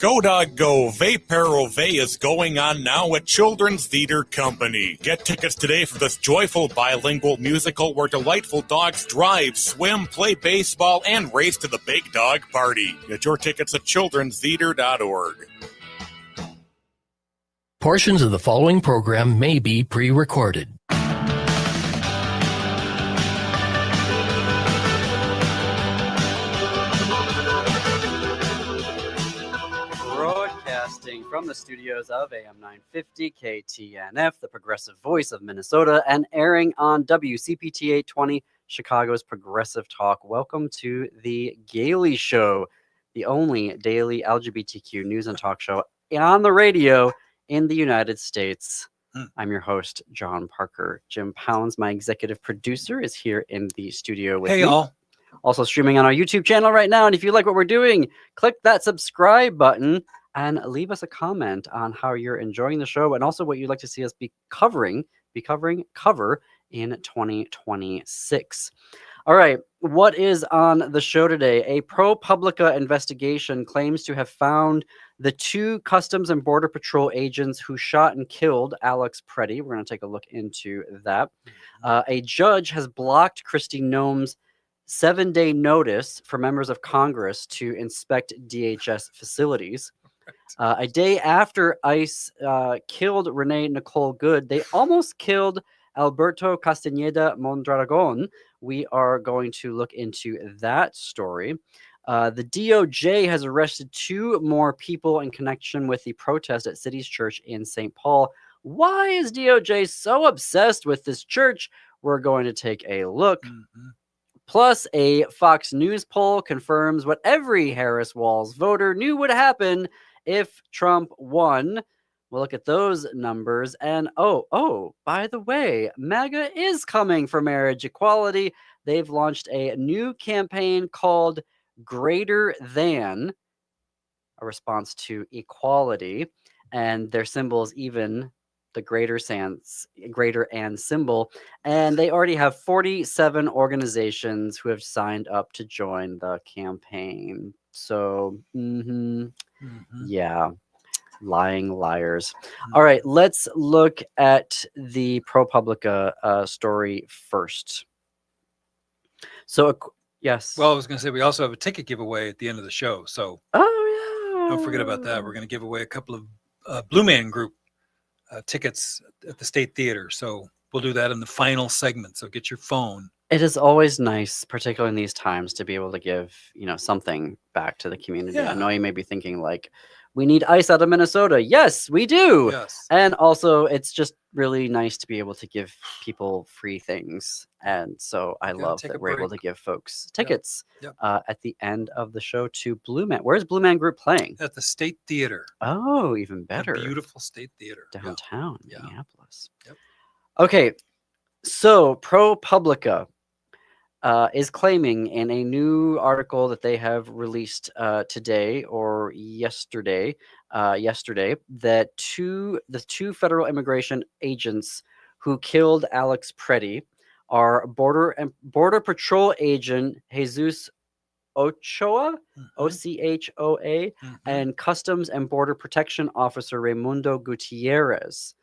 Go Dog Go Vape is going on now at Children's Theater Company. Get tickets today for this joyful bilingual musical where delightful dogs drive, swim, play baseball, and race to the big dog party. Get your tickets at childrenstheater.org. Portions of the following program may be pre-recorded. Broadcasting from the studios of AM 950 KTNF, the progressive voice of Minnesota, and airing on WCPT 820, Chicago's Progressive Talk. Welcome to the Gailey Show, the only daily LGBTQ news and talk show on the radio in the United States. I'm your host, John Parker. Jim Pounds, my executive producer, is here in the studio with me. Hey, y'all. Also streaming on our YouTube channel right now. And if you like what we're doing, click that subscribe button and leave us a comment on how you're enjoying the show and also what you'd like to see us cover in 2026. All right, what is on the show today? A ProPublica investigation claims to have found the two Customs and Border Patrol agents who shot and killed Alex Pretti. We're going to take a look into that. A judge has blocked Kristi Noem's 7-day notice for members of Congress to inspect DHS facilities. A day after ICE killed Renee Nicole Good, they almost killed Alberto Castañeda Mondragón. We are going to look into that story. The DOJ has arrested 2 more people in connection with the protest at City's Church in St. Paul. Why is DOJ so obsessed with this church? We're going to take a look. Plus, a Fox News poll confirms what every Harris-Walz voter knew would happen if Trump won. We'll look at those numbers. And by the way, MAGA is coming for marriage equality. They've launched a new campaign called Greater Than, a response to equality. And their symbol is even the greater and symbol. And they already have 47 organizations who have signed up to join the campaign. So, yeah. Lying liars. All right, let's look at the ProPublica story first. So, yes. Well, I was going to say we also have a ticket giveaway at the end of the show. So, don't forget about that. We're going to give away a couple of Blue Man Group tickets at the State Theater. So, we'll do that in the final segment. So, get your phone. It is always nice, particularly in these times, to be able to give, something back to the community. Yeah. I know you may be thinking like, we need ICE out of Minnesota. Yes, we do. Yes. And also, it's just really nice to be able to give people free things. And so I love that we're able to give folks tickets at the end of the show to Blue Man. Where's Blue Man Group playing? At the State Theater. Oh, even better. The beautiful State Theater. Downtown Minneapolis. Yep. Okay, so ProPublica is claiming in a new article that they have released today or yesterday that the two federal immigration agents who killed Alex Pretti are Border Patrol agent Jesus Ochoa, Ochoa, and Customs and Border Protection Officer Raimundo Gutierrez.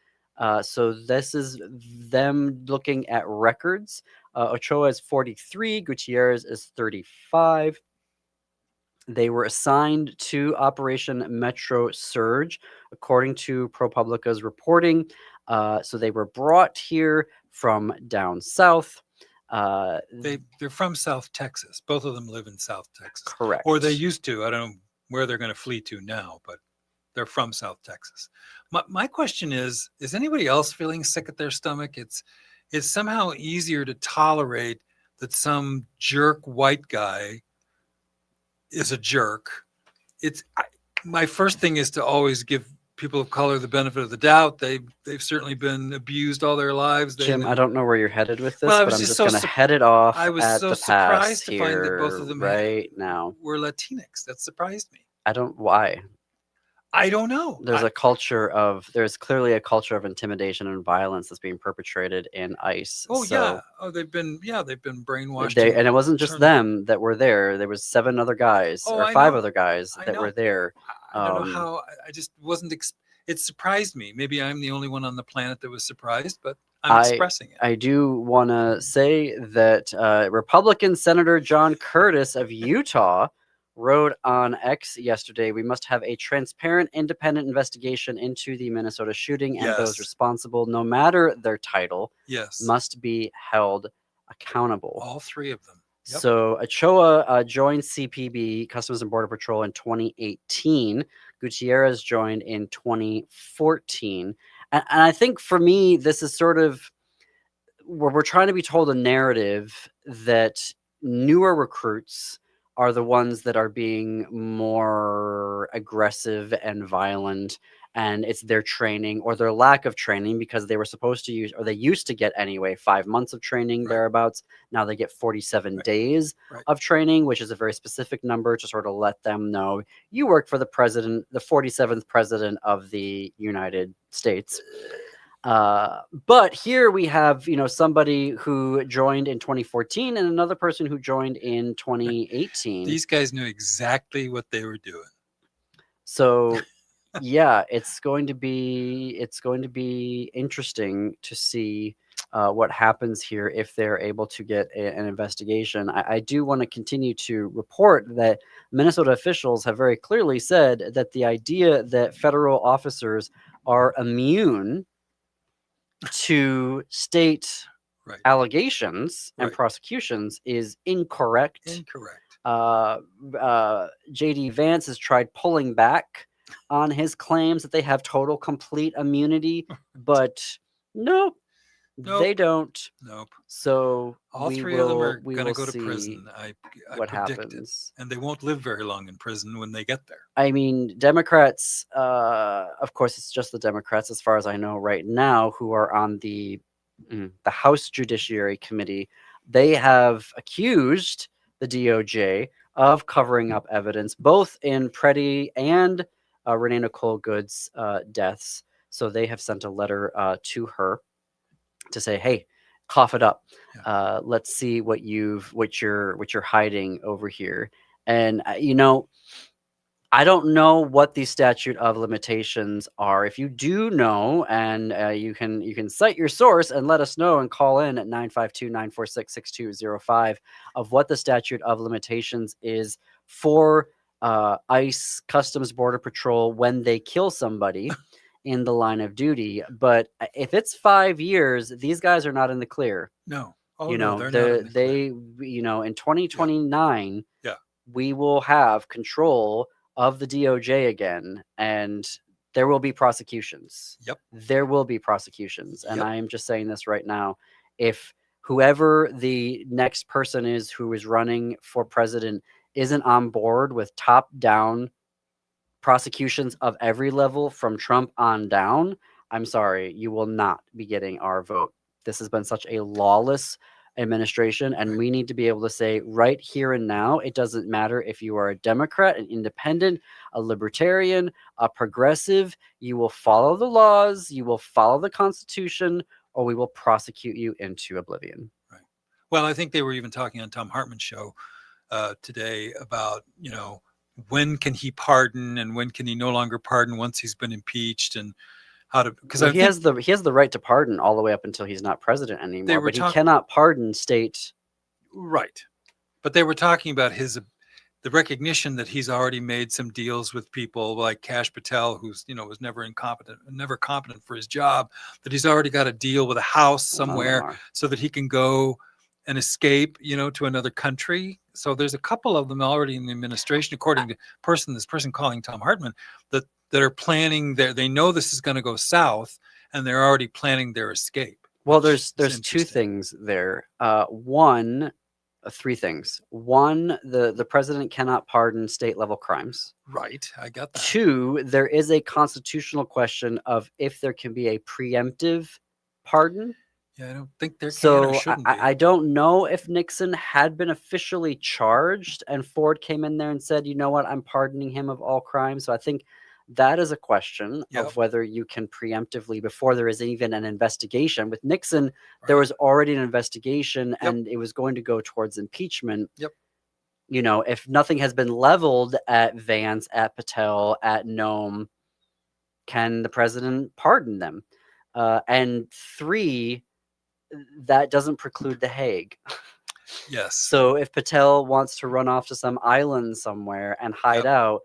So this is them looking at records. Ochoa is 43, Gutierrez is 35. They were assigned to Operation Metro Surge, according to ProPublica's reporting. So they were brought here from down south. They're from South Texas. Both of them live in South Texas. Correct. Or they used to. I don't know where they're going to flee to now, but they're from South Texas. My question is anybody else feeling sick at their stomach? It's somehow easier to tolerate that some jerk white guy is a jerk. My first thing is to always give people of color the benefit of the doubt. They've certainly been abused all their lives. Jim, I don't know where you're headed with this, but I'm just going to head it off. I was so surprised to find that both of them now were Latinx. That surprised me. Why? I don't know. There's clearly a culture of intimidation and violence that's being perpetrated in ICE. They've been brainwashed. And it wasn't just them that were there. There was 7 other guys or 5 other guys that were there. I don't know how. I just wasn't. It surprised me. Maybe I'm the only one on the planet that was surprised, but I'm expressing it. I do want to say that Republican Senator John Curtis of Utah wrote on X yesterday, "We must have a transparent, independent investigation into the Minnesota shooting, and those Yes. responsible, no matter their title, Yes. must be held accountable." All three of them. Yep. So Ochoa joined CPB, Customs and Border Patrol, in 2018. Gutierrez joined in 2014. And I think for me, this is sort of where we're trying to be told a narrative that newer recruits are the ones that are being more aggressive and violent, and it's their training or their lack of training, because they were supposed to use, or they used to get anyway, 5 months of training thereabouts. Now they get 47 days of training, which is a very specific number to sort of let them know you work for the president, the 47th president of the United States. But here we have, somebody who joined in 2014 and another person who joined in 2018. These guys knew exactly what they were doing. So yeah, it's going to be interesting to see what happens here if they're able to get an investigation. I do want to continue to report that Minnesota officials have very clearly said that the idea that federal officers are immune to state allegations and prosecutions is incorrect. JD Vance has tried pulling back on his claims that they have total, complete immunity, but nope. They don't. Nope. So all three of them are going to go to prison. I what predict happens. And they won't live very long in prison when they get there. I mean, Democrats, of course, it's just the Democrats, as far as I know right now, who are on the House Judiciary Committee. They have accused the DOJ of covering up evidence, both in Pretti and Renee Nicole Good's deaths. So they have sent a letter to her to say, hey, cough it up. Let's see what you're hiding over here. And I don't know what the statute of limitations are. If you do know, and you can cite your source and let us know and call in at 952-946-6205 of what the statute of limitations is for ICE, Customs, Border Patrol when they kill somebody in the line of duty. But if it's 5 years, these guys are not in the clear. No. They're not in the clear. In 2029, we will have control of the DOJ again, and there will be prosecutions. There will be prosecutions. And I am just saying this right now. If whoever the next person is who is running for president isn't on board with top-down prosecutions of every level from Trump on down, I'm sorry, you will not be getting our vote. This has been such a lawless administration, and we need to be able to say right here and now, it doesn't matter if you are a Democrat, an independent, a libertarian, a progressive, you will follow the laws, you will follow the Constitution, or we will prosecute you into oblivion. Right. Well, I think they were even talking on Tom Hartman's show today about, when can he pardon and when can he no longer pardon once he's been impeached, and how to, because he has the right to pardon all the way up until he's not president anymore, but he cannot pardon state. Right. But they were talking about the recognition that he's already made some deals with people like Kash Patel, who's, was never competent for his job, that he's already got a deal with a house somewhere so that he can go and escape, to another country. So there's a couple of them already in the administration, according to this person calling Tom Hartman, that are planning they know this is going to go south, and they're already planning their escape. Well, there's two things there. Three things. One, the president cannot pardon state level crimes. Right. I got that. Two, there is a constitutional question of if there can be a preemptive pardon. Yeah, I don't think there can So or shouldn't be. I don't know if Nixon had been officially charged and Ford came in there and said, you know what, I'm pardoning him of all crimes. So I think that is a question of whether you can preemptively, before there is even an investigation. With Nixon, there was already an investigation and it was going to go towards impeachment. if nothing has been leveled at Vance, at Patel, at Noem, can the president pardon them? And 3, that doesn't preclude The Hague. Yes. So if Patel wants to run off to some island somewhere and hide out,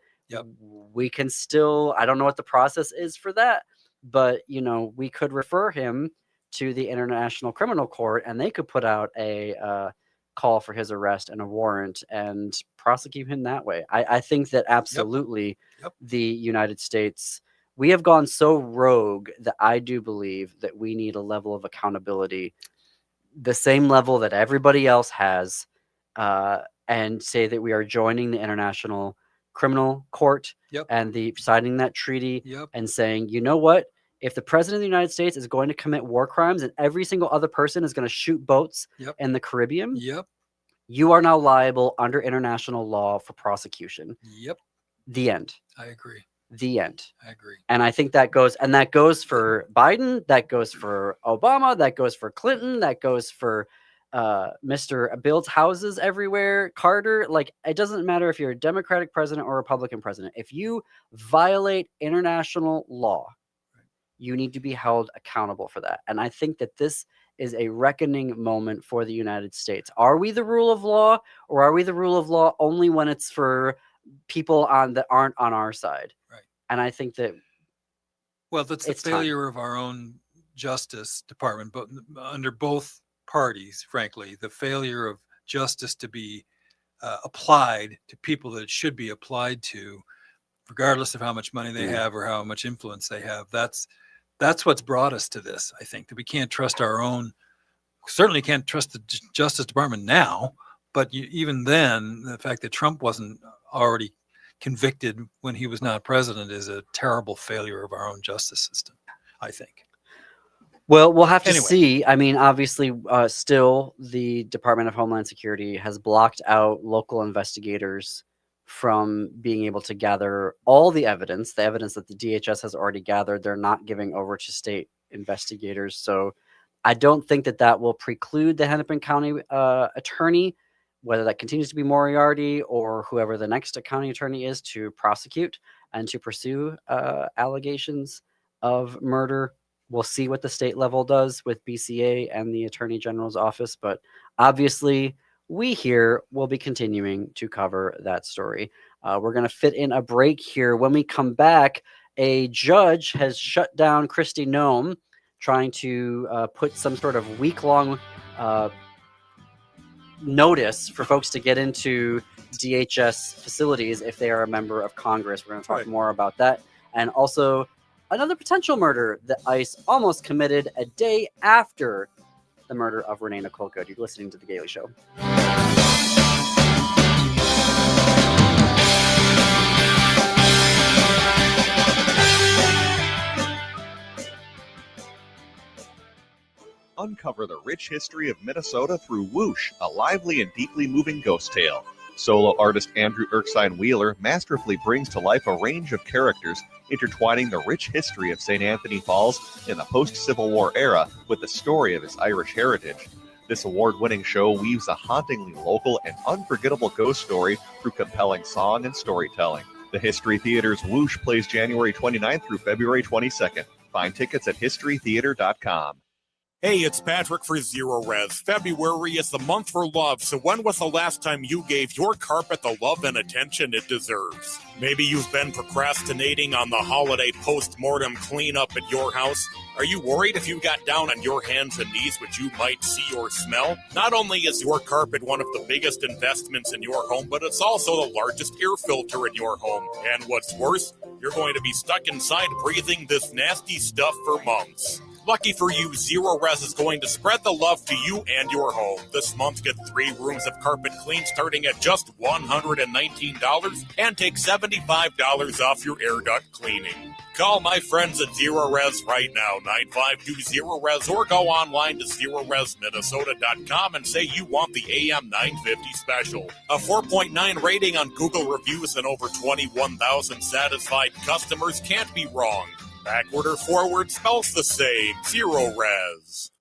we can still, I don't know what the process is for that, but, we could refer him to the International Criminal Court, and they could put out a call for his arrest and a warrant and prosecute him that way. I think that absolutely the United States, we have gone so rogue that I do believe that we need a level of accountability, the same level that everybody else has, and say that we are joining the International Criminal Court and signing that treaty and saying, you know what? If the president of the United States is going to commit war crimes and every single other person is going to shoot boats in the Caribbean, you are now liable under international law for prosecution. The end. I agree. The end. I agree. And I think that goes for Biden, that goes for Obama, that goes for Clinton, that goes for Mr. Builds houses everywhere, Carter. Like, it doesn't matter if you're a Democratic president or Republican president. If you violate international law, you need to be held accountable for that. And I think that this is a reckoning moment for the United States. Are we the rule of law, or are we the rule of law only when it's for people that aren't on our side? Right. And I think that, well, that's the failure of our own Justice Department, but under both parties, frankly, the failure of justice to be applied to people that it should be applied to, regardless of how much money they have or how much influence they have. That's what's brought us to this. I think that we can't trust certainly can't trust the Justice Department now, but even then, the fact that Trump wasn't already convicted when he was not president is a terrible failure of our own justice system, I think. Well, we'll have to see. I mean, obviously, still the Department of Homeland Security has blocked out local investigators from being able to gather all the evidence that the DHS has already gathered. They're not giving over to state investigators. So I don't think that will preclude the Hennepin County attorney, whether that continues to be Moriarty or whoever the next county attorney is, to prosecute and to pursue allegations of murder. We'll see what the state level does with BCA and the Attorney General's office, but obviously we here will be continuing to cover that story. We're going to fit in a break here. When we come back, a judge has shut down Kristi Noem, trying to put some sort of week-long notice for folks to get into DHS facilities if they are a member of Congress. We're going to talk more about that. And also another potential murder that ICE almost committed a day after the murder of Renee Nicole Good. You're listening to The Daily Show. Uncover the rich history of Minnesota through Whoosh, a lively and deeply moving ghost tale. Solo artist Andrew Erskine Wheeler masterfully brings to life a range of characters, intertwining the rich history of St. Anthony Falls in the post-Civil War era with the story of its Irish heritage. This award-winning show weaves a hauntingly local and unforgettable ghost story through compelling song and storytelling. The History Theater's Whoosh plays January 29th through February 22nd. Find tickets at historytheater.com. Hey, it's Patrick for Zero Res. February is the month for love, so when was the last time you gave your carpet the love and attention it deserves? Maybe you've been procrastinating on the holiday post-mortem cleanup at your house. Are you worried if you got down on your hands and knees what you might see or smell? Not only is your carpet one of the biggest investments in your home, but it's also the largest air filter in your home. And what's worse, you're going to be stuck inside breathing this nasty stuff for months. Lucky for you, Zero Res is going to spread the love to you and your home. This month, get 3 rooms of carpet clean starting at just $119 and take $75 off your air duct cleaning. Call my friends at Zero Res right now, 952-ZERO-RES, or go online to ZeroResMinnesota.com and say you want the AM 950 special. A 4.9 rating on Google reviews and over 21,000 satisfied customers can't be wrong. Backward or forward spells the same. Zero Res.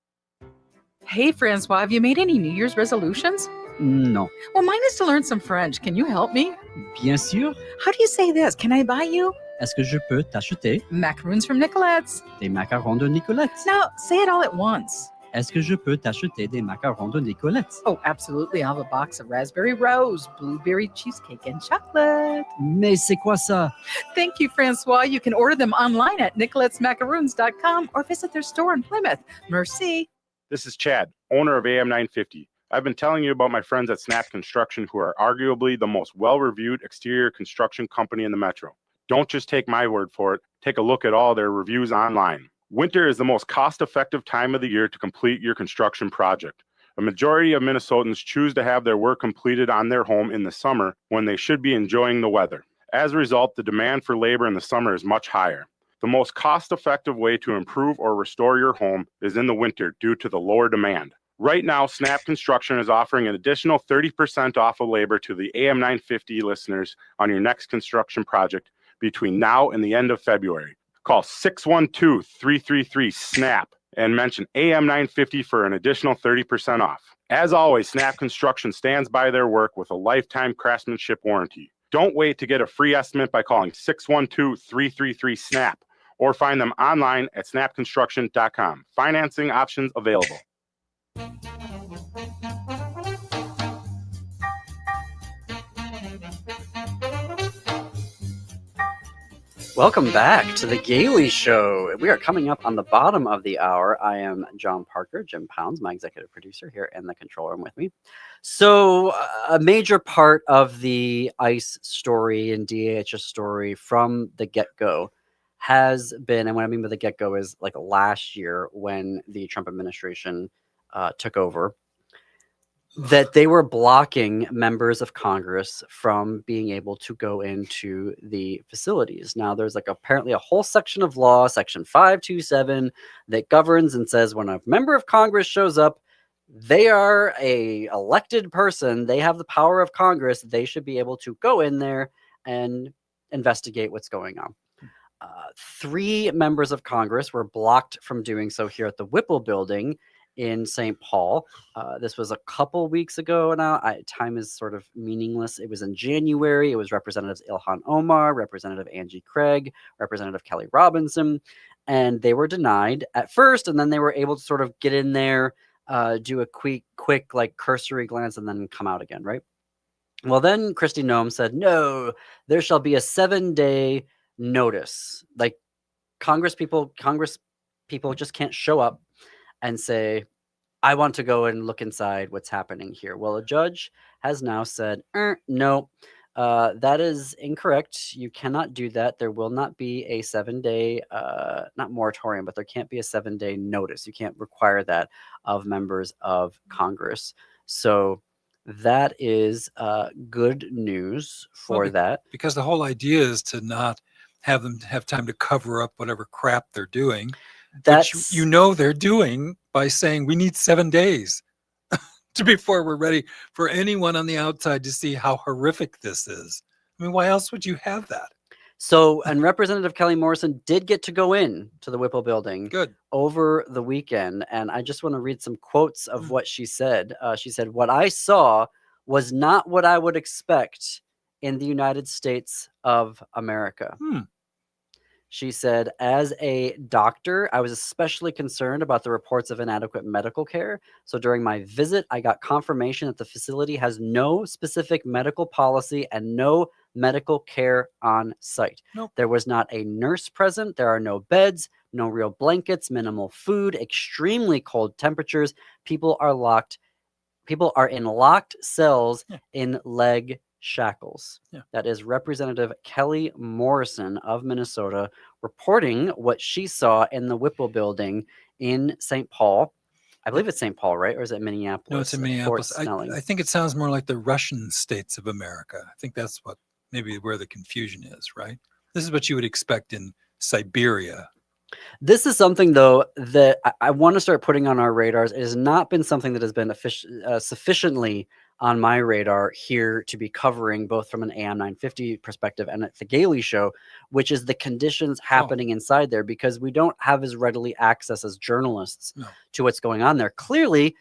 Hey, Francois, have you made any New Year's resolutions? No. Well, mine is to learn some French. Can you help me? Bien sûr. How do you say this? Can I buy you? Est-ce que je peux t'acheter Macaroons from Nicolette's. des macarons de Nicolette? Now, say it all at once. Est-ce que je peux t'acheter des macarons de Nicolette? Oh, absolutely. I'll have a box of raspberry rose, blueberry cheesecake, and chocolate. Mais c'est quoi ça? Thank you, Francois. You can order them online at nicoletsmacaroons.com or visit their store in Plymouth. Merci. This is Chad, owner of AM 950. I've been telling you about my friends at Snap Construction, who are arguably the most well-reviewed exterior construction company in the metro. Don't just take my word for it. Take a look at all their reviews online. Winter is the most cost-effective time of the year to complete your construction project. A majority of Minnesotans choose to have their work completed on their home in the summer when they should be enjoying the weather. As a result, the demand for labor in the summer is much higher. The most cost-effective way to improve or restore your home is in the winter due to the lower demand. Right now, Snap Construction is offering an additional 30% off of labor to the AM 950 listeners on your next construction project between now and the end of February. Call 612-333-SNAP and mention AM 950 for an additional 30% off. As always, Snap Construction stands by their work with a lifetime craftsmanship warranty. Don't wait to get a free estimate by calling 612-333-SNAP or find them online at snapconstruction.com. Financing options available. Welcome back to the Gailey Show. We are coming up on the bottom of the hour. I am John Parker, Jim Pounds, my executive producer here in the control room with me. So a major part of the ICE story and DHS story from the get-go has been, and what I mean by the get-go is like last year when the Trump administration took over, that they were blocking members of Congress from being able to go into the facilities. Now, there's like apparently a whole section of law, Section 527, that governs and says when a member of Congress shows up, they are a elected person. They have the power of Congress. They should be able to go in there and investigate what's going on. 3 members of Congress were blocked from doing so here at the Whipple building in St. Paul. This was a couple weeks ago now. Time is sort of meaningless. It was in January. It was Representatives Ilhan Omar, Representative Angie Craig, Representative Kelly Robinson, and they were denied at first, and then they were able to sort of get in there, do a quick like cursory glance, and then come out again, right? Well, then Kristi Noem said, no, there shall be a 7-day notice. Like Congress people just can't show up and say, I want to go and look inside what's happening here. Well, a judge has now said, no, that is incorrect. You cannot do that. There will not be a 7-day, not moratorium, but there can't be a 7-day notice. You can't require that of members of Congress. So that is good news for that. Because the whole idea is to not have them have time to cover up whatever crap they're doing. Which you know they're doing by saying we need 7 days before we're ready for anyone on the outside to see how horrific this is. I mean, why else would you have that? So, and Representative Kelly Morrison did get to go in to the Whipple building over the weekend. And I just want to read some quotes of what she said. She said, what I saw was not what I would expect in the United States of America. She said, as a doctor, I was especially concerned about the reports of inadequate medical care. So during my visit, I got confirmation that the facility has no specific medical policy and no medical care on site. There was not a nurse present. There are no beds, no real blankets, minimal food, extremely cold temperatures. People are in locked cells in leg shackles. That is Representative Kelly Morrison of Minnesota reporting what she saw in the Whipple building in St. Paul. I believe it's St. Paul, right? Or is it Minneapolis? No, it's in Minneapolis. I think it sounds more like the Russian states of America. I think that's what maybe where the confusion is, right? This is what you would expect in Siberia. This is something, though, that I want to start putting on our radars. It has not been something that has been sufficiently on my radar here to be covering both from an AM 950 perspective and at the Gailey Show, which is the conditions happening inside there, because we don't have as readily access as journalists to what's going on there. Clearly,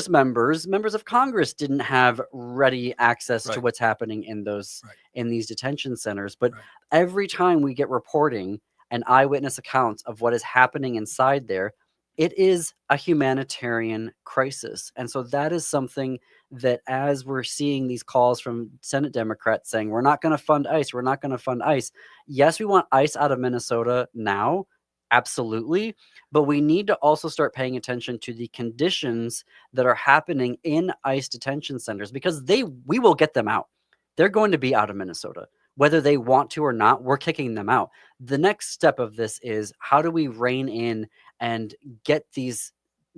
members of Congress didn't have ready access to Right. what's happening in those Right. in these detention centers. But Right. every time we get reporting and eyewitness accounts of what is happening inside there, it is a humanitarian crisis. And so that is something that, as we're seeing these calls from Senate Democrats saying, we're not going to fund ICE, we're not going to fund ICE. Yes, we want ICE out of Minnesota now. Absolutely. But we need to also start paying attention to the conditions that are happening in ICE detention centers, because we will get them out. They're going to be out of Minnesota. Whether they want to or not, we're kicking them out. The next step of this is, how do we rein in and get the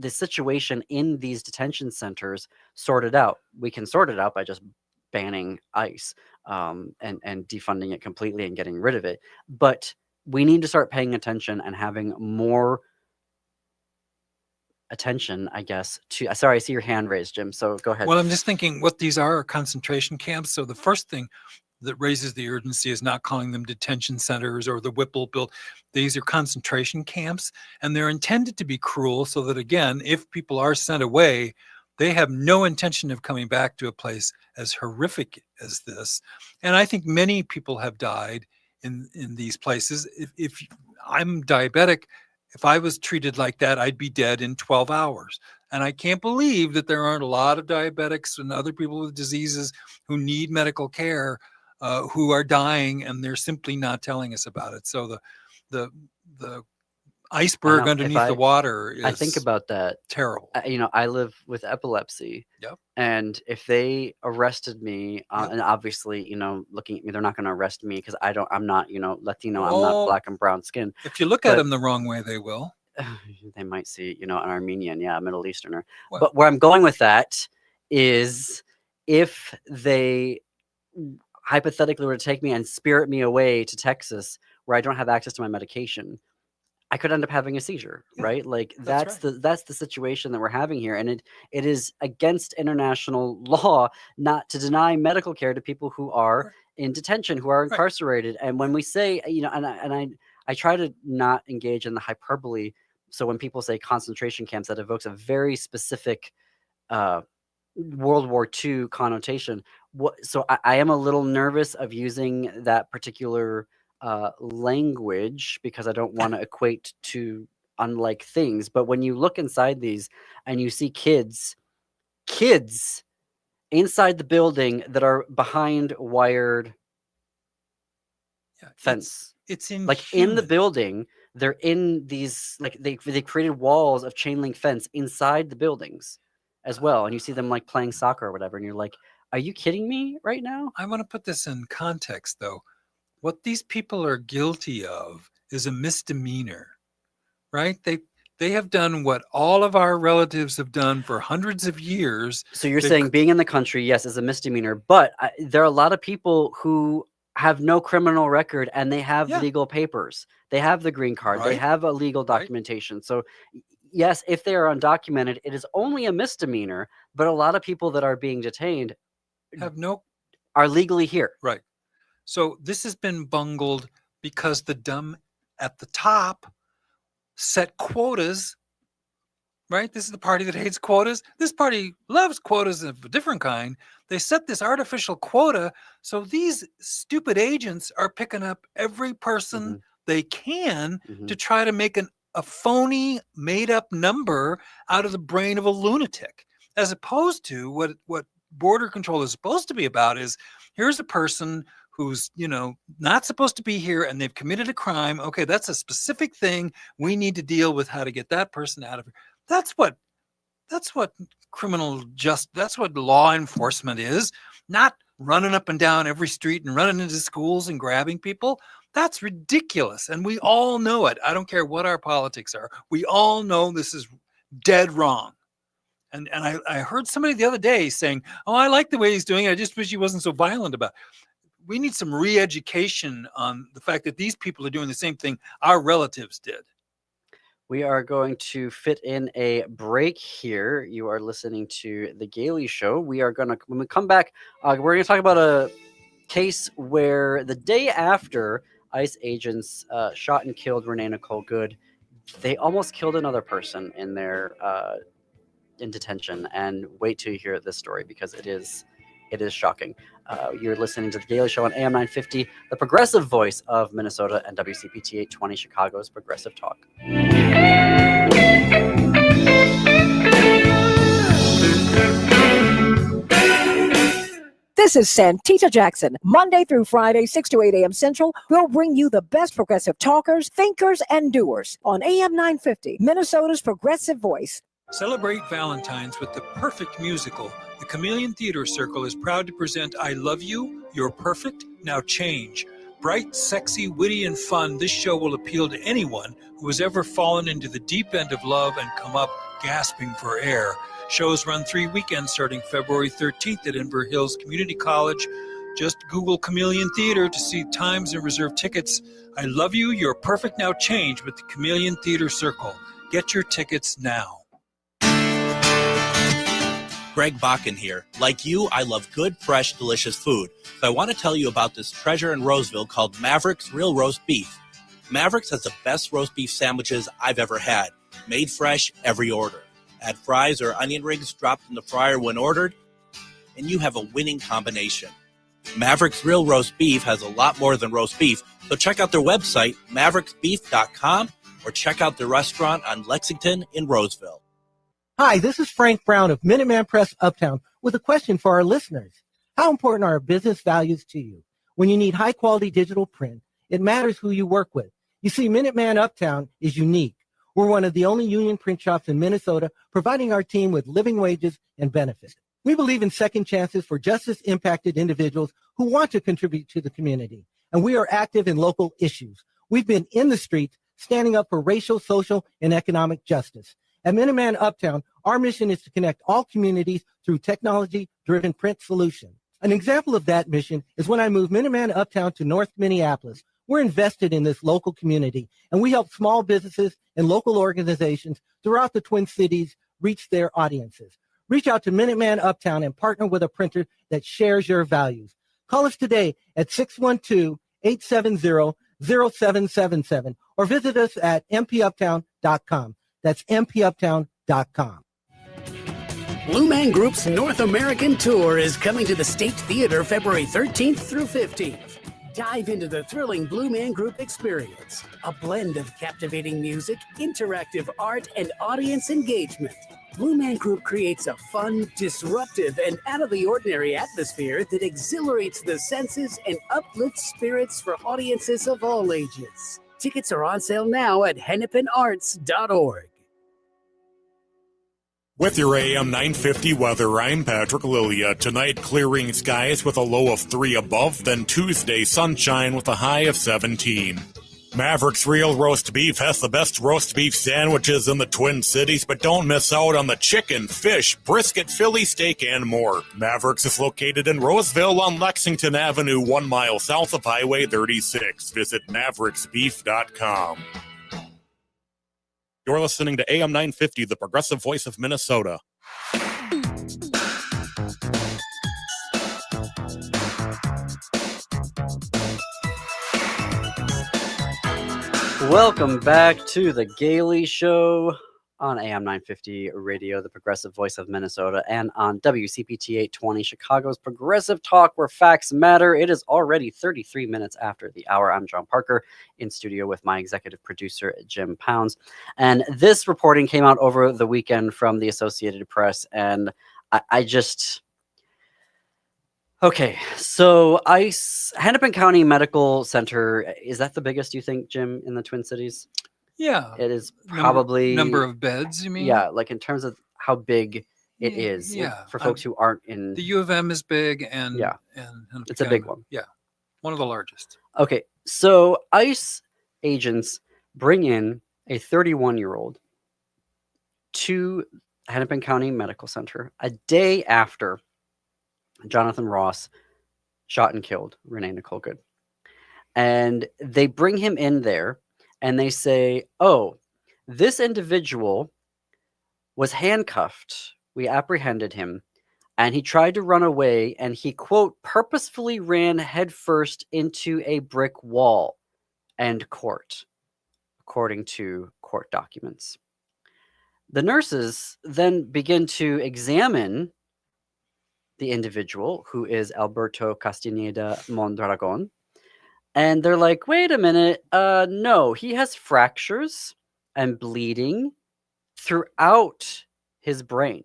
situation in these detention centers sorted out? We can sort it out by just banning ICE and defunding it completely and getting rid of it. But we need to start paying attention and having more attention, I guess, to... Sorry, I see your hand raised, Jim, so go ahead. Well, I'm just thinking what these are concentration camps. So the first thing that raises the urgency is not calling them detention centers or the Whipple build. These are concentration camps, and they're intended to be cruel so that, again, if people are sent away, they have no intention of coming back to a place as horrific as this. And I think many people have died in these places. If I'm diabetic, if I was treated like that, I'd be dead in 12 hours. And I can't believe that there aren't a lot of diabetics and other people with diseases who need medical care who are dying, and they're simply not telling us about it. So the iceberg underneath the water is... I think about that. Terrible. I live with epilepsy. Yep. And if they arrested me, and obviously, looking at me, they're not going to arrest me because I'm not, Latino. I'm not black and brown skin. If you look at them the wrong way, they will. They might see, an Armenian, a Middle Easterner. Well, but where I'm going with that is, if they hypothetically were to take me and spirit me away to Texas, where I don't have access to my medication, I could end up having a seizure, right? Like that's the situation that we're having here. And it is against international law not to deny medical care to people who are in detention, who are incarcerated. And when we say, I try to not engage in the hyperbole. So when people say concentration camps, that evokes a very specific World War II connotation. So I am a little nervous of using that particular language, because I don't want to equate to unlike things. But when you look inside these and you see kids inside the building that are behind wired fence, it's in the building, they're in these, like they created walls of chain link fence inside the buildings as well, and you see them like playing soccer or whatever, and you're like, are you kidding me right now? I want to put this in context, though. What these people are guilty of is a misdemeanor, right? They have done what all of our relatives have done for hundreds of years. So you're saying being in the country, yes, is a misdemeanor, but there are a lot of people who have no criminal record and they have legal papers. They have the green card. They have a legal documentation. So yes, if they are undocumented, it is only a misdemeanor, but a lot of people that are being detained are legally here. Right. So this has been bungled because the dumb at the top set quotas, right? This is the party that hates quotas. This party loves quotas of a different kind. They set this artificial quota. So these stupid agents are picking up every person they can to try to make a phony, made-up number out of the brain of a lunatic, as opposed to what border control is supposed to be about is, here's a person who's, not supposed to be here and they've committed a crime. Okay, that's a specific thing. We need to deal with how to get that person out of here. That's what that's what law enforcement is, not running up and down every street and running into schools and grabbing people. That's ridiculous. And we all know it. I don't care what our politics are. We all know this is dead wrong. And I heard somebody the other day saying, oh, I like the way he's doing it. I just wish he wasn't so violent about it. We need some re-education on the fact that these people are doing the same thing our relatives did. We are going to fit in a break here. You are listening to The Gailey Show. When we come back, we're going to talk about a case where the day after ICE agents shot and killed Renee Nicole Good, they almost killed another person in their in detention. And wait till you hear this story because it is shocking. You're listening to The Daily Show on AM 950, the progressive voice of Minnesota, and WCPT 820, Chicago's Progressive Talk. This is Santita Jackson. Monday through Friday, 6 to 8 a.m. Central, we'll bring you the best progressive talkers, thinkers, and doers on AM 950, Minnesota's progressive voice. Celebrate Valentine's with the perfect musical. The Chameleon Theater Circle is proud to present I Love You, You're Perfect, Now Change. Bright, sexy, witty, and fun, this show will appeal to anyone who has ever fallen into the deep end of love and come up gasping for air. Shows run 3 weekends starting February 13th at Inver Hills Community College. Just Google Chameleon Theater to see times and reserve tickets. I Love You, You're Perfect, Now Change with the Chameleon Theater Circle. Get your tickets now. Greg Bakken here. Like you, I love good, fresh, delicious food. So I want to tell you about this treasure in Roseville called Maverick's Real Roast Beef. Maverick's has the best roast beef sandwiches I've ever had. Made fresh every order. Add fries or onion rings dropped in the fryer when ordered, and you have a winning combination. Maverick's Real Roast Beef has a lot more than roast beef, so check out their website, mavericksbeef.com, or check out their restaurant on Lexington in Roseville. Hi, this is Frank Brown of Minuteman Press Uptown with a question for our listeners. How important are business values to you? When you need high-quality digital print, it matters who you work with. You see, Minuteman Uptown is unique. We're one of the only union print shops in Minnesota, providing our team with living wages and benefits. We believe in second chances for justice-impacted individuals who want to contribute to the community, and we are active in local issues. We've been in the streets standing up for racial, social, and economic justice. At Minuteman Uptown, our mission is to connect all communities through technology-driven print solutions. An example of that mission is when I moved Minuteman Uptown to North Minneapolis. We're invested in this local community, and we help small businesses and local organizations throughout the Twin Cities reach their audiences. Reach out to Minuteman Uptown and partner with a printer that shares your values. Call us today at 612-870-0777 or visit us at mpuptown.com. That's mpuptown.com. Blue Man Group's North American Tour is coming to the State Theater February 13th through 15th. Dive into the thrilling Blue Man Group experience, a blend of captivating music, interactive art, and audience engagement. Blue Man Group creates a fun, disruptive, and out-of-the-ordinary atmosphere that exhilarates the senses and uplifts spirits for audiences of all ages. Tickets are on sale now at hennepinarts.org. With your AM 950 weather, I'm Patrick Lilia. Tonight, clearing skies with a low of 3 above, then Tuesday, sunshine with a high of 17. Maverick's Real Roast Beef has the best roast beef sandwiches in the Twin Cities, but don't miss out on the chicken, fish, brisket, Philly steak, and more. Maverick's is located in Roseville on Lexington Avenue, 1 mile south of Highway 36. Visit mavericksbeef.com. You're listening to AM 950, the progressive voice of Minnesota. Welcome back to the Gailey Show on AM 950 Radio, the progressive voice of Minnesota, and on WCPT 820, Chicago's Progressive Talk, where facts matter. It is already 33 minutes after the hour. I'm John Parker in studio with my executive producer, Jim Pounds. And this reporting came out over the weekend from the Associated Press, and I just... Okay, so Hennepin County Medical Center, is that the biggest, you think, Jim, in the Twin Cities? Yeah. It is probably... Number of beds, you mean? Yeah, like in terms of how big it is. Yeah. For folks who aren't in... The U of M is big, and yeah, and it's a big one. Yeah, one of the largest. Okay, so ICE agents bring in a 31-year-old to Hennepin County Medical Center a day after Jonathan Ross shot and killed Renee Nicole Good. And they bring him in there and they say, oh, this individual was handcuffed. We apprehended him and he tried to run away and he, quote, purposefully ran headfirst into a brick wall, end quote, according to court documents. The nurses then begin to examine the individual, who is Alberto Castañeda Mondragón, and they're like, wait a minute, no, he has fractures and bleeding throughout his brain.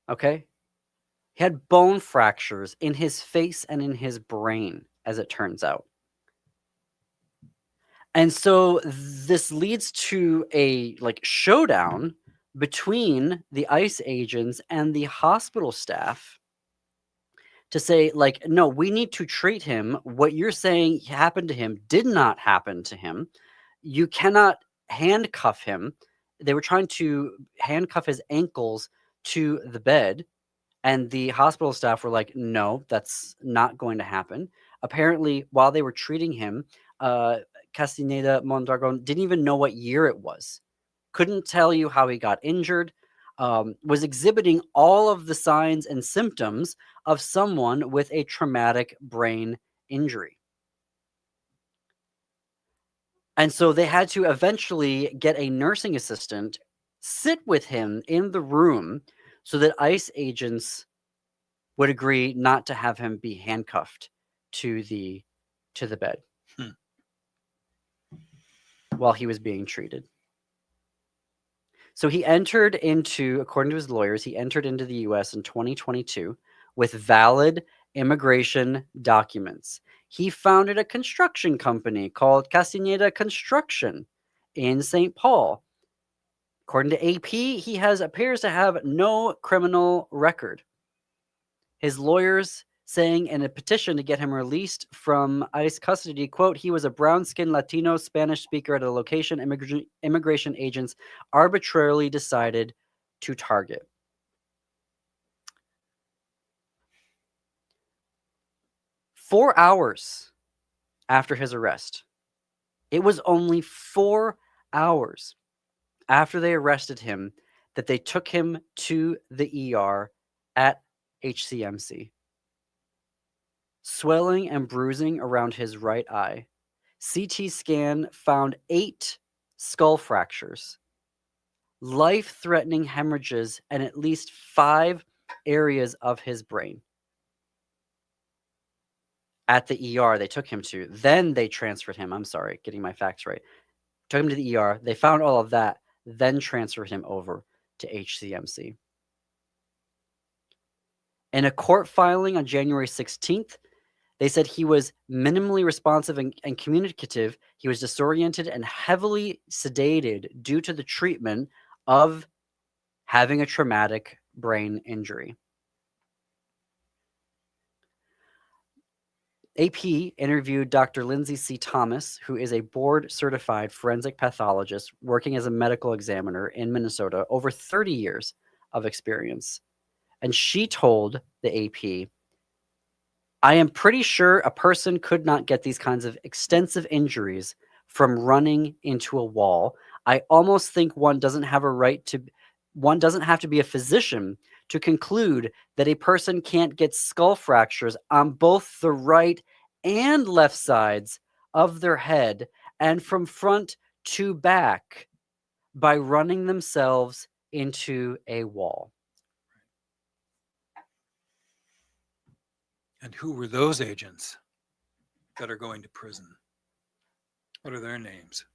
Okay? He had bone fractures in his face and in his brain, as it turns out. And so this leads to a showdown between the ICE agents and the hospital staff to say, no, we need to treat him. What you're saying happened to him did not happen to him. You cannot handcuff him. They were trying to handcuff his ankles to the bed, and the hospital staff were like, no, that's not going to happen. Apparently, while they were treating him, Castañeda Mondragón didn't even know what year it was. Couldn't tell you how he got injured. Was exhibiting all of the signs and symptoms of someone with a traumatic brain injury. And so they had to eventually get a nursing assistant, sit with him in the room so that ICE agents would agree not to have him be handcuffed to the bed while he was being treated. So he entered into, according to his lawyers, he entered into the U.S. in 2022 with valid immigration documents. He founded a construction company called Castañeda Construction in St. Paul. According to AP, he appears to have no criminal record. His lawyers saying in a petition to get him released from ICE custody, quote, he was a brown-skinned Latino Spanish speaker at a location immigration agents arbitrarily decided to target. "4 hours after his arrest, it was only 4 hours after they arrested him that they took him to the ER at HCMC. Swelling and bruising around his right eye. CT scan found 8 skull fractures, life-threatening hemorrhages, and at least 5 areas of his brain. At the ER they took him to. Then they transferred him. I'm sorry, getting my facts right. Took him to the ER. They found all of that, then transferred him over to HCMC. In a court filing on January 16th, they said he was minimally responsive and communicative. He was disoriented and heavily sedated due to the treatment of having a traumatic brain injury. AP interviewed Dr. Lindsay C. Thomas, who is a board-certified forensic pathologist working as a medical examiner in Minnesota, over 30 years of experience. And she told the AP, I am pretty sure a person could not get these kinds of extensive injuries from running into a wall. I almost think one doesn't have to be a physician to conclude that a person can't get skull fractures on both the right and left sides of their head and from front to back by running themselves into a wall. And who were those agents that are going to prison? What are their names?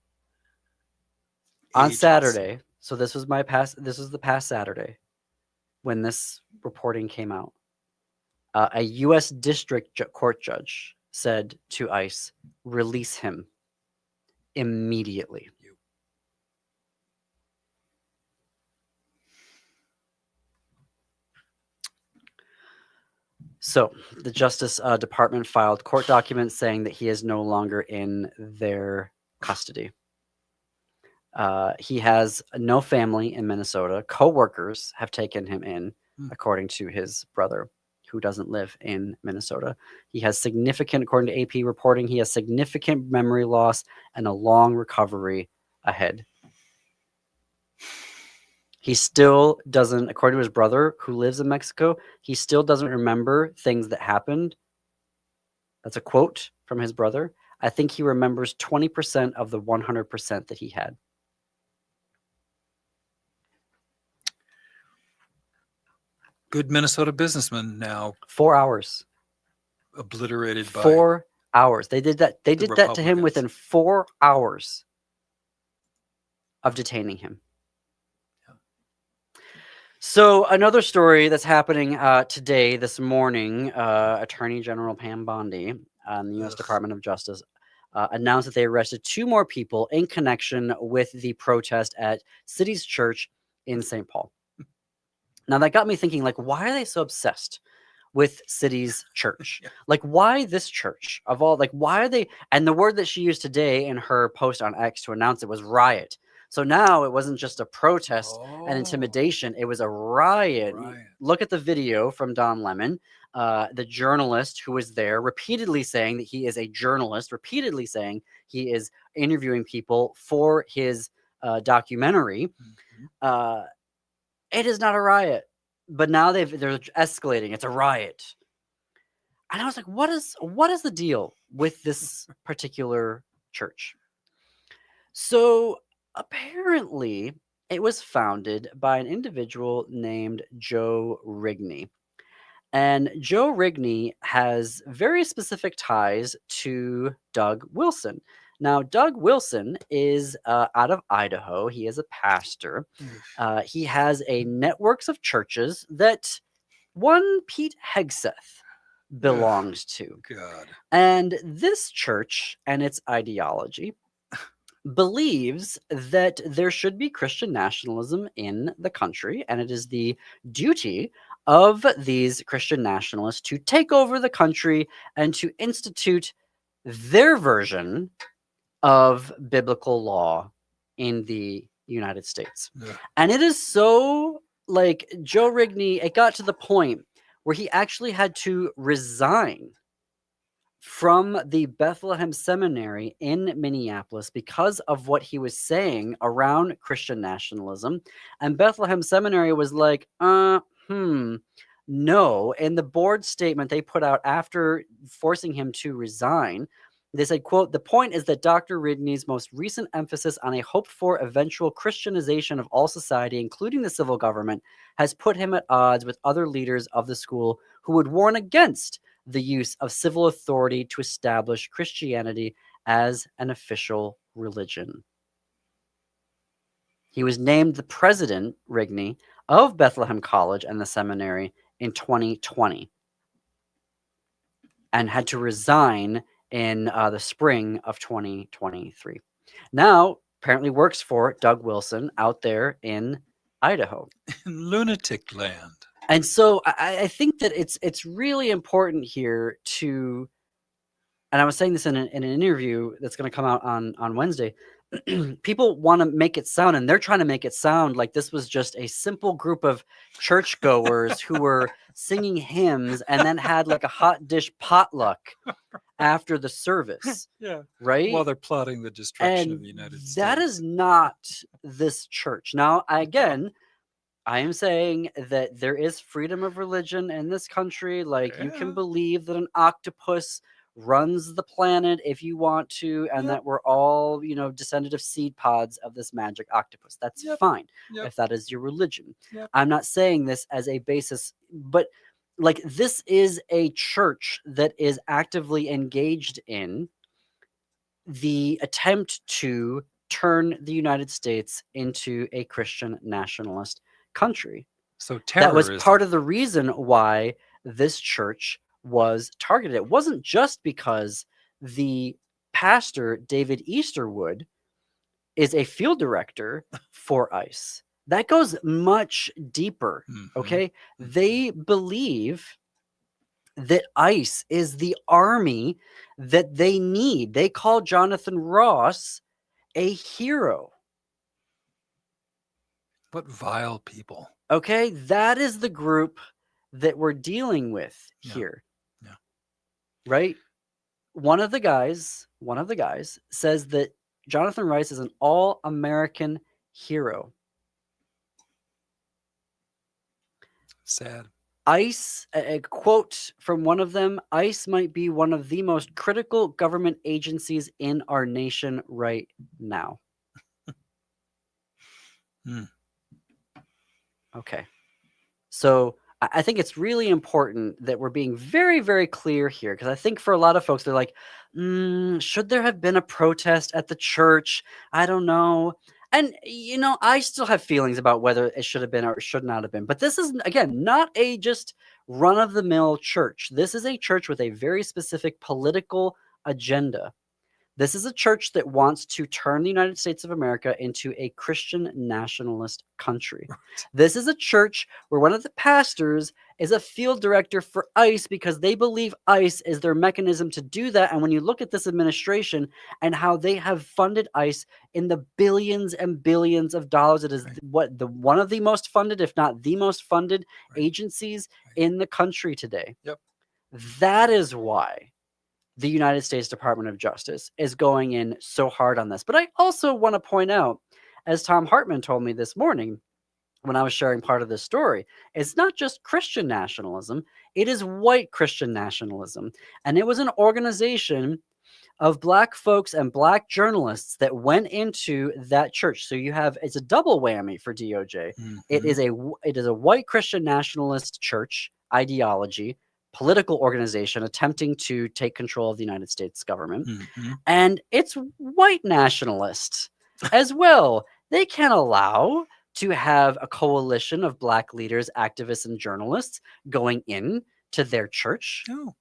On Saturday, so this was the past Saturday when this reporting came out. A U.S. District Court judge said to ICE, release him immediately. So the Justice Department filed court documents saying that he is no longer in their custody. He has no family in Minnesota. Co-workers have taken him in, according to his brother, who doesn't live in Minnesota. He has significant, according to AP reporting, he has significant memory loss and a long recovery ahead. He still doesn't, according to his brother, who lives in Mexico, he still doesn't remember things that happened. That's a quote from his brother. I think he remembers 20% of the 100% that he had. good Minnesota businessman now 4 hours. obliterated by 4 hours. They did that. They did that to him Republicans. within 4 hours of detaining him. So another story that's happening today, this morning, Attorney General Pam Bondi the U.S. Department of Justice announced that they arrested 2 more people in connection with the protest at City's Church in St. Paul. Now that got me thinking, like, why are they so obsessed with City's Church? Like, why this church of all? Like, why are they? And the word that she used today in her post on X to announce it was riot. So now it wasn't just a protest and intimidation; it was a riot. Look at the video from Don Lemon, the journalist who was there, repeatedly saying that he is a journalist, repeatedly saying he is interviewing people for his documentary. It is not a riot, but now they're escalating. It's a riot, and I was like, what is the deal with this particular church? So apparently, it was founded by an individual named Joe Rigney. And Joe Rigney has very specific ties to Doug Wilson. Now, Doug Wilson is out of Idaho. He is a pastor. He has a networks of churches that one Pete Hegseth belongs to. God. And this church and its ideology believes that there should be Christian nationalism in the country, and it is the duty of these Christian nationalists to take over the country and to institute their version of biblical law in the United States. And it is so, like, Joe Rigney, it got to the point where he actually had to resign from the Bethlehem Seminary in Minneapolis because of what he was saying around Christian nationalism. And Bethlehem Seminary was like, no. In the board statement they put out after forcing him to resign, they said, quote, "The point is that Dr. Rigney's most recent emphasis on a hoped-for eventual Christianization of all society, including the civil government, has put him at odds with other leaders of the school who would warn against the use of civil authority to establish Christianity as an official religion." He was named the president, Rigney, of Bethlehem College and the seminary in 2020 and had to resign in the spring of 2023. Now, apparently works for Doug Wilson out there in Idaho. In lunatic land. And so I think that it's really important here to, and I was saying this in an interview that's going to come out on Wednesday, people want to make it sound, and they're trying to make it sound like this was just a simple group of churchgoers who were singing hymns and then had like a hot dish potluck after the service. Yeah. Right? While they're plotting the destruction of the United States. That is not this church. Now, again, I am saying that there is freedom of religion in this country. Like, you can believe that an octopus runs the planet if you want to, and that we're all, descended of seed pods of this magic octopus. That's fine if that is your religion. I'm not saying this as a basis, but like, this is a church that is actively engaged in the attempt to turn the United States into a Christian nationalist country. So terrorism. That was part of the reason why this church was targeted. It wasn't just because the pastor, David Easterwood, is a field director for ICE. That goes much deeper, okay? They believe that ICE is the army that they need. They call Jonathan Ross a hero. What vile people. Okay, that is the group that we're dealing with here. Yeah. Right? One of the guys says that Jonathan Rice is an all-American hero. Sad. ICE, a quote from one of them, ICE might be one of the most critical government agencies in our nation right now. Okay. So I think it's really important that we're being very, very clear here, because I think for a lot of folks, they're like, should there have been a protest at the church? I don't know. And, I still have feelings about whether it should have been or should not have been. But this is, again, not a just run-of-the-mill church. This is a church with a very specific political agenda. This is a church that wants to turn the United States of America into a Christian nationalist country. This is a church where one of the pastors is a field director for ICE because they believe ICE is their mechanism to do that. And when you look at this administration and how they have funded ICE in the billions and billions of dollars, it is one of the most funded, if not the most funded agencies in the country today. Yep. That is why the United States Department of Justice is going in so hard on this. But I also want to point out, as Tom Hartman told me this morning when I was sharing part of this story, it's not just Christian nationalism, it is white Christian nationalism. And it was an organization of Black folks and Black journalists that went into that church. So it's a double whammy for DOJ. Mm-hmm. It is a white Christian nationalist church ideology, political organization attempting to take control of the United States government. Mm-hmm. And it's white nationalists as well. They can't allow to have a coalition of Black leaders, activists, and journalists going in to their church. No.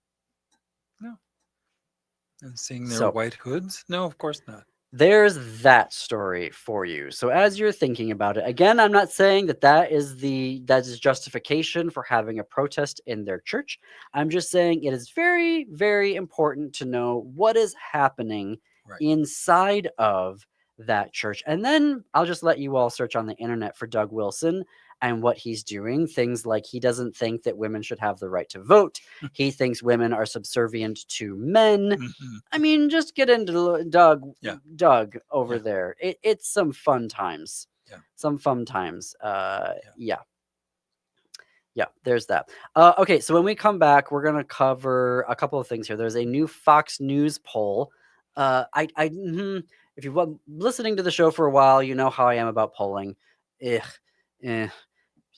And seeing their white hoods? No, of course not. There's that story for you. So as you're thinking about it, again, I'm not saying that is justification for having a protest in their church. I'm just saying it is very, very important to know what is happening inside of that church. And then I'll just let you all search on the internet for Doug Wilson and what he's doing. Things like he doesn't think that women should have the right to vote. He thinks women are subservient to men. Mm-hmm. I mean, just get into Doug over there. It's some fun times. Yeah. Some fun times. Yeah, there's that. Okay, so when we come back, we're going to cover a couple of things here. There's a new Fox News poll. If you've been listening to the show for a while, you know how I am about polling.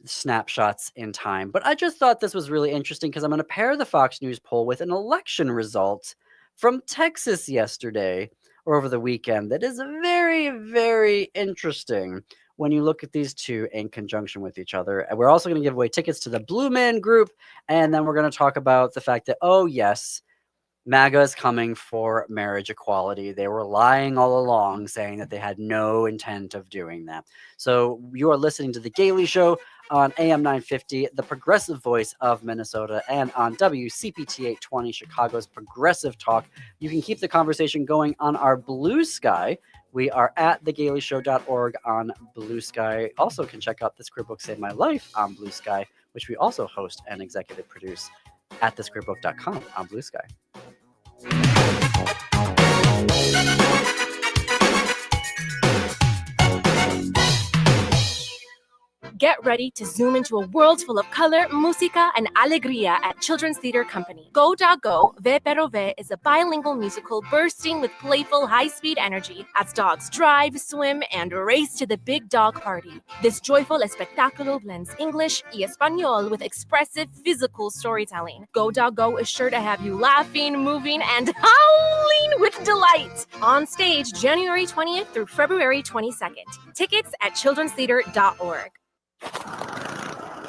Snapshots in time. But I just thought this was really interesting because I'm going to pair the Fox News poll with an election result from Texas yesterday or over the weekend that is very, very interesting when you look at these two in conjunction with each other. And we're also going to give away tickets to the Blue Man Group. And then we're going to talk about the fact that, oh, yes, MAGA is coming for marriage equality. They were lying all along, saying that they had no intent of doing that. So you are listening to The Gailey Show on AM 950, the progressive voice of Minnesota, and on WCPT 820, Chicago's progressive talk. You can keep the conversation going on our Blue Sky. We are at thegaileyshow.org on Blue Sky. Also can check out This Queer Book Saved My Life on Blue Sky, which we also host and executive produce at thisqueerbook.com on Blue Sky. Get ready to zoom into a world full of color, música, and alegría at Children's Theater Company. Go Dog Go, Ve Pero Ve is a bilingual musical bursting with playful, high-speed energy as dogs drive, swim, and race to the big dog party. This joyful espectáculo blends English y Espanol with expressive physical storytelling. Go Dog Go is sure to have you laughing, moving, and howling with delight. On stage January 20th through February 22nd. Tickets at childrenstheater.org.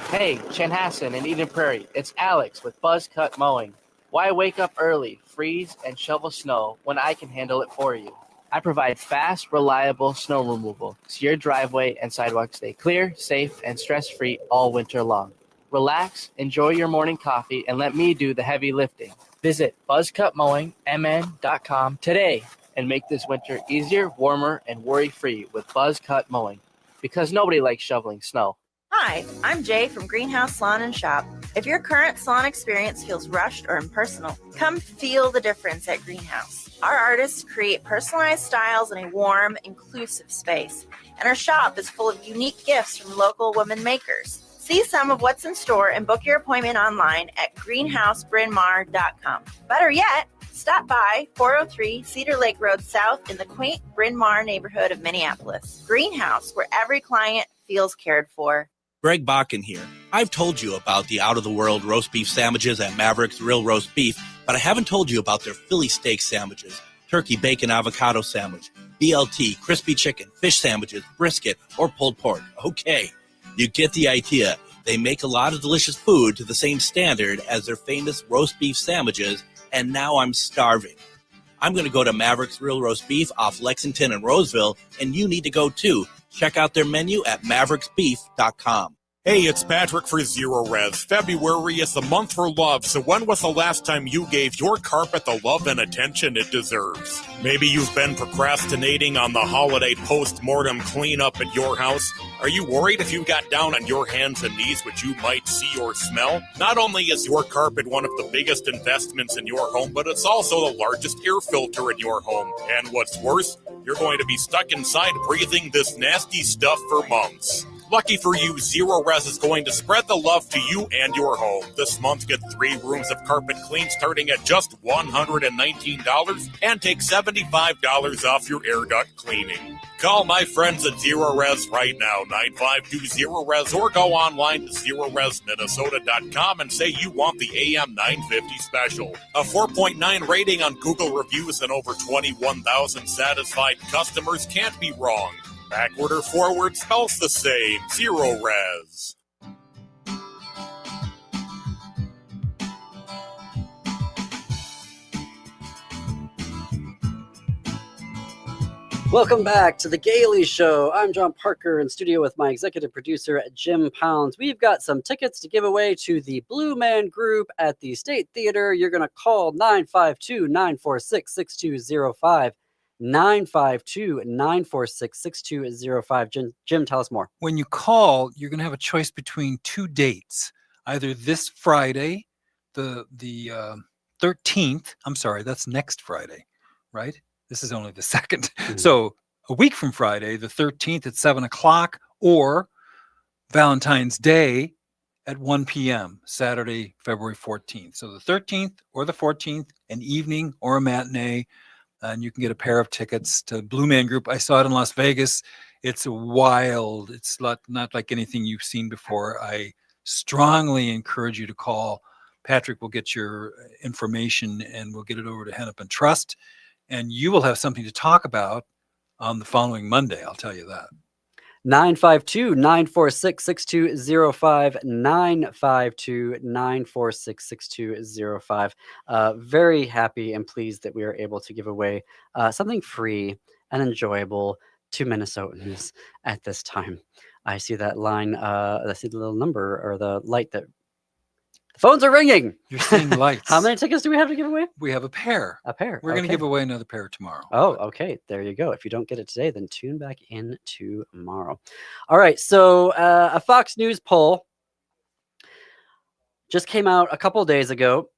Hey, Chanhassen and Eden Prairie, it's Alex with Buzz Cut Mowing. Why wake up early, freeze, and shovel snow when I can handle it for you? I provide fast, reliable snow removal so your driveway and sidewalks stay clear, safe, and stress-free all winter long. Relax, enjoy your morning coffee, and let me do the heavy lifting. Visit buzzcutmowingmn.com today and make this winter easier, warmer, and worry-free with Buzz Cut Mowing, because nobody likes shoveling snow. Hi, I'm Jay from Greenhouse Salon and Shop. If your current salon experience feels rushed or impersonal, come feel the difference at Greenhouse. Our artists create personalized styles in a warm, inclusive space, and our shop is full of unique gifts from local women makers. See some of what's in store and book your appointment online at greenhousebryn-mawr.com. Better yet, stop by 403 Cedar Lake Road South in the quaint Bryn Mawr neighborhood of Minneapolis. Greenhouse, where every client feels cared for. Greg Bakken here. I've told you about the out-of-the-world roast beef sandwiches at Maverick's Real Roast Beef, but I haven't told you about their Philly steak sandwiches, turkey bacon avocado sandwich, BLT, crispy chicken, fish sandwiches, brisket, or pulled pork. Okay, you get the idea. They make a lot of delicious food to the same standard as their famous roast beef sandwiches, and now I'm starving. I'm going to go to Maverick's Real Roast Beef off Lexington and Roseville, and you need to go too. Check out their menu at mavericksbeef.com. Hey, it's Patrick for Zero Res. February is the month for love, so when was the last time you gave your carpet the love and attention it deserves? Maybe you've been procrastinating on the holiday post-mortem cleanup at your house. Are you worried if you got down on your hands and knees what you might see or smell? Not only is your carpet one of the biggest investments in your home, but it's also the largest air filter in your home. And what's worse, you're going to be stuck inside breathing this nasty stuff for months. Lucky for you, Zero Res is going to spread the love to you and your home. This month, get 3 rooms of carpet clean starting at just $119 and take $75 off your air duct cleaning. Call my friends at Zero Res right now, 952-ZERO-RES, or go online to ZeroResMinnesota.com and say you want the AM 950 special. A 4.9 rating on Google reviews and over 21,000 satisfied customers can't be wrong. Backward or forward spells the same. Zero Res. Welcome back to The Gailey Show. I'm John Parker in studio with my executive producer, Jim Pounds. We've got some tickets to give away to the Blue Man Group at the State Theater. You're going to call 952-946-6205. 952-946-6205. Jim, tell us more. When you call, you're going to have a choice between 2 dates. Either this Friday, the 13th. I'm sorry, that's next Friday, right? This is only the 2nd. Mm-hmm. So a week from Friday, the 13th at 7 o'clock, or Valentine's Day at 1 p.m., Saturday, February 14th. So the 13th or the 14th, an evening or a matinee. And you can get a pair of tickets to Blue Man Group. I saw it in Las Vegas. It's wild. It's not like anything you've seen before. I strongly encourage you to call. Patrick will get your information and we'll get it over to Hennep and Trust. And you will have something to talk about on the following Monday. I'll tell you that. 952-946-6205, 952-946-6205. Very happy and pleased that we are able to give away something free and enjoyable to Minnesotans at this time. I see that line, I see the little number or the light that the phones are ringing. You're seeing lights. How many tickets do we have to give away? We have a pair. A pair. We're going to give away another pair tomorrow. Oh, okay. There you go. If you don't get it today, then tune back in tomorrow. All right. So a Fox News poll just came out a couple days ago.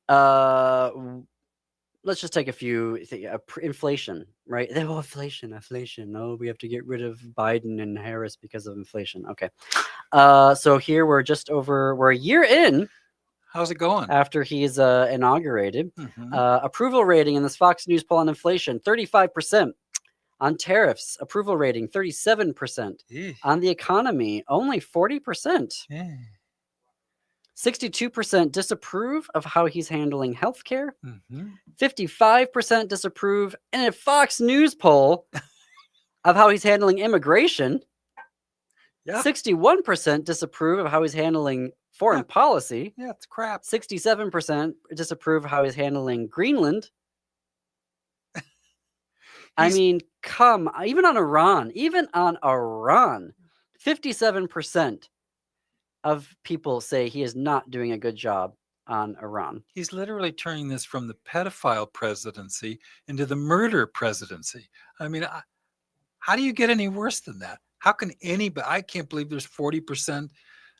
Let's just take a few. Inflation, right? Oh, inflation. No, we have to get rid of Biden and Harris because of inflation. Okay. So here we're a year in. How's it going? After he's inaugurated. Mm-hmm. Approval rating in this Fox News poll on inflation, 35%. On tariffs, approval rating, 37%. On the economy, only 40%. 62% disapprove of how he's handling healthcare. 55% disapprove in a Fox News poll of how he's handling immigration. 61% disapprove of how he's handling foreign policy. Yeah, it's crap. 67% disapprove of how he's handling Greenland. I mean, even on Iran, 57% of people say he is not doing a good job on Iran. He's literally turning this from the pedophile presidency into the murder presidency. I mean, how do you get any worse than that? How can anybody? I can't believe there's 40%.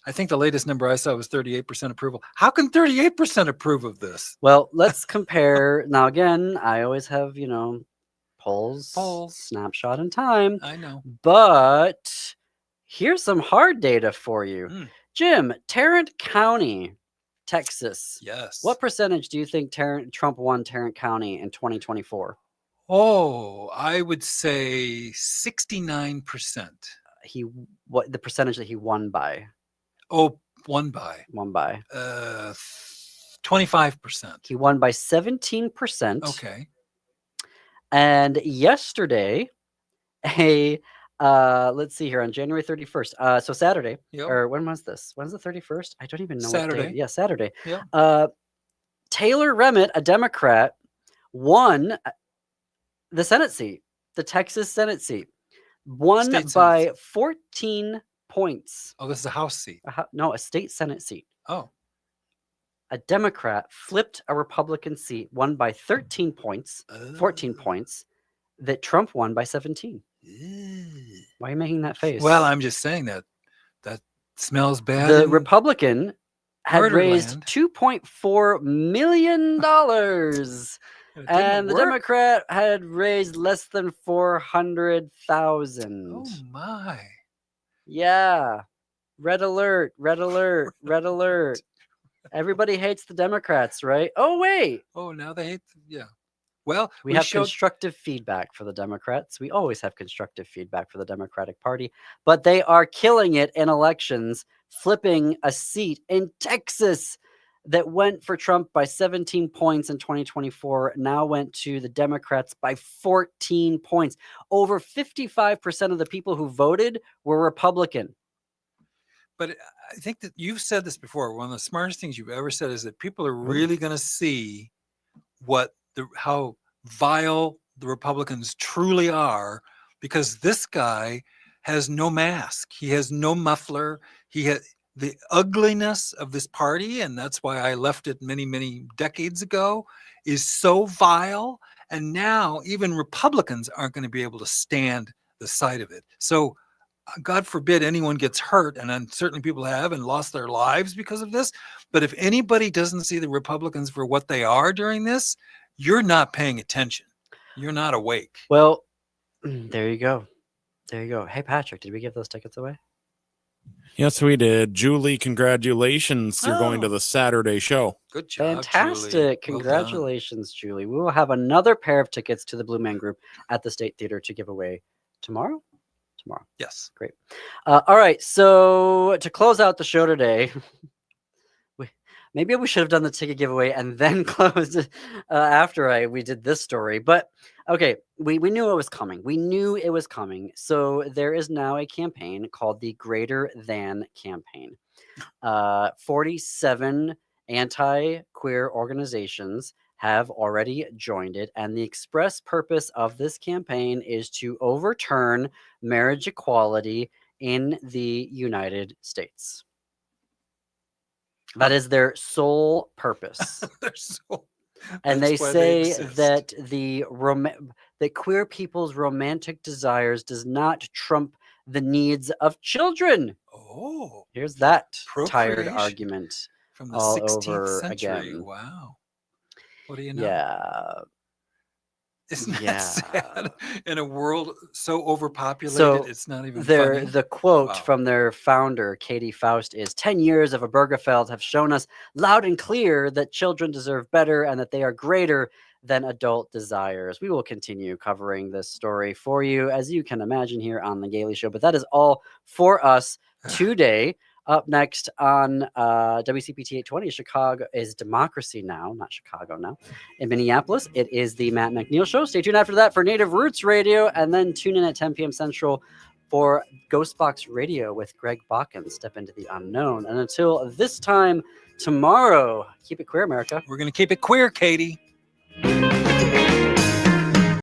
I think the latest number I saw was 38% approval. How can 38% approve of this? Well, let's compare. Now, again, I always have, polls, snapshot in time. I know. But here's some hard data for you. Jim, Tarrant County, Texas. Yes. What percentage do you think Trump won Tarrant County in 2024? Oh, I would say 69%. what the percentage that he won by? Oh, won by 25%. He won by 17%. Okay. And yesterday, let's see here, on January 31st, so Saturday, Yep. or when was this? When's the 31st? I don't even know. Saturday. What day. Yeah, Saturday. Yep. Taylor Remmett, a Democrat, won the Senate seat, the Texas Senate seat, won State by Senate. 14 points. Oh, this is a House seat. No, a state Senate seat. Oh. A Democrat flipped a Republican seat, won by 13 points, 14 points, that Trump won by 17. Why are you making that face? Well, I'm just saying that smells bad. The Republican had raised Murderland. $2.4 million, and the work. Democrat had raised less than $400,000. Oh my! Yeah, red alert! Red alert! Red alert! Everybody hates the Democrats, right? Oh wait! Oh, now they hate. Yeah. Well, we have constructive feedback for the Democrats. We always have constructive feedback for the Democratic Party, but they are killing it in elections, flipping a seat in Texas that went for Trump by 17 points in 2024, now went to the Democrats by 14 points. Over 55% of the people who voted were Republican. But I think that you've said this before. One of the smartest things you've ever said is that people are really going to see how vile the Republicans truly are, because this guy has no mask. He has no muffler. He has the ugliness of this party, and that's why I left it many, many decades ago, is so vile. And now even Republicans aren't going to be able to stand the sight of it. So God forbid anyone gets hurt, and then certainly people have and lost their lives because of this. But if anybody doesn't see the Republicans for what they are during this, you're not paying attention. You're not awake. Well, there you go. There you go. Hey, Patrick, did we give those tickets away? Yes, we did. Julie, congratulations. You're going to the Saturday show. Good job, Fantastic. Julie. Well Congratulations, Julie. We will have another pair of tickets to the Blue Man Group at the State Theater to give away tomorrow. Yes. Great. All right. So to close out the show today, maybe we should have done the ticket giveaway and then closed after we did this story. But okay, we knew it was coming. We knew it was coming. So there is now a campaign called the Greater Than Campaign. 47 anti-queer organizations have already joined it, and the express purpose of this campaign is to overturn marriage equality in the United States. That is their sole purpose. And they say that that queer people's romantic desires does not trump the needs of children. Oh, here's that tired procreation argument from the all 16th over century. again. Wow. What do you know? Yeah. Isn't that sad? In a world so overpopulated, So it's not even funny. the quote from their founder, Katie Faust, is 10 years of Obergefell have shown us loud and clear that children deserve better and that they are greater than adult desires. We will continue covering this story for you, as you can imagine, here on The Gailey Show. But that is all for us today. Up next on WCPT 820, Chicago is Democracy Now!, not Chicago Now. In Minneapolis, it is the Matt McNeil Show. Stay tuned after that for Native Roots Radio, and then tune in at 10 p.m. Central for Ghostbox Radio with Greg Bakken. Step into the unknown. And until this time tomorrow, keep it queer, America. We're going to keep it queer, Katie.